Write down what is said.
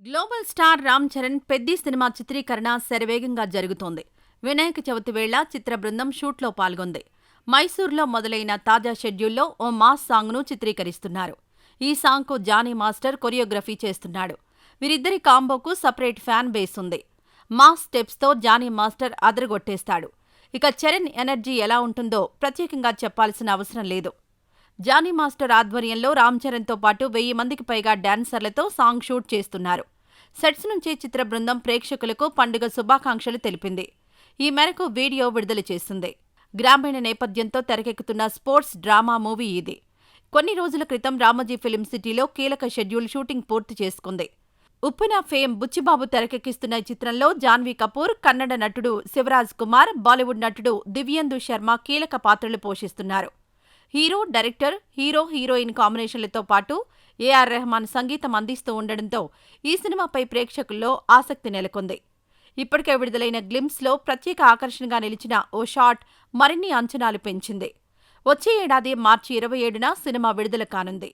Global star Ram Charan Peddi cinema చిత్రీకరణ శరవేగంగా జరుగుతోంది. వినాయక చవితి వేళ చిత్ర బృందం షూట్లో పాల్గొంది. మైసూర్లో మొదలైన తాజా షెడ్యూల్లో ఓ మాస్ సాంగ్ను చిత్రీకరిస్తున్నారు. ఈ సాంగ్కు జానీ మాస్టర్ కొరియోగ్రఫీ చేస్తున్నాడు. వీరిద్దరి కాంబోకు సపరేట్ ఫ్యాన్ బేస్ ఉంది. మాస్ స్టెప్స్తో జానీ మాస్టర్ అదరగొట్టేస్తాడు. ఇక చరణ్ ఎనర్జీ ఎలా ఉంటుందో ప్రత్యేకంగా చెప్పాల్సిన అవసరం లేదు. జానీ మాస్టర్ ఆధ్వర్యంలో రామ్ చరణ్తో పాటు 1000 మందికి పైగా డాన్సర్లతో సాంగ్ షూట్ చేస్తున్నారు. సెట్స్ నుంచి చిత్ర బృందం ప్రేక్షకులకు పండుగ శుభాకాంక్షలు తెలిపింది. ఈ మేరకు వీడియో విడుదల చేసింది. గ్రామీణ నేపథ్యంతో తెరకెక్కుతున్న స్పోర్ట్స్ డ్రామా మూవీ ఇది. కొన్ని రోజుల క్రితం రామోజీ ఫిల్మ్ సిటీలో కీలక షెడ్యూల్ షూటింగ్ పూర్తి చేసుకుంది. ఉప్పెన ఫేమ్ బుచ్చిబాబు తెరకెక్కిస్తున్న ఈ చిత్రంలో జాన్వీ కపూర్, కన్నడ నటుడు శివరాజ్ కుమార్, బాలీవుడ్ నటుడు దివ్యేందు శర్మ కీలక పాత్రలు పోషిస్తున్నారు. హీరో, డైరెక్టర్, హీరోయిన్ కాంబినేషన్లతో పాటు ఏఆర్ రెహమాన్ సంగీతం అందిస్తూ ఉండడంతో ఈ సినిమాపై ప్రేక్షకుల్లో ఆసక్తి నెలకొంది. ఇప్పటికే విడుదలైన గ్లింప్స్లో ప్రత్యేక ఆకర్షణగా నిలిచిన ఓ షాట్ మరిన్ని అంచనాలు పెంచింది. వచ్చే ఏడాది మార్చి 27న సినిమా విడుదల కానుంది.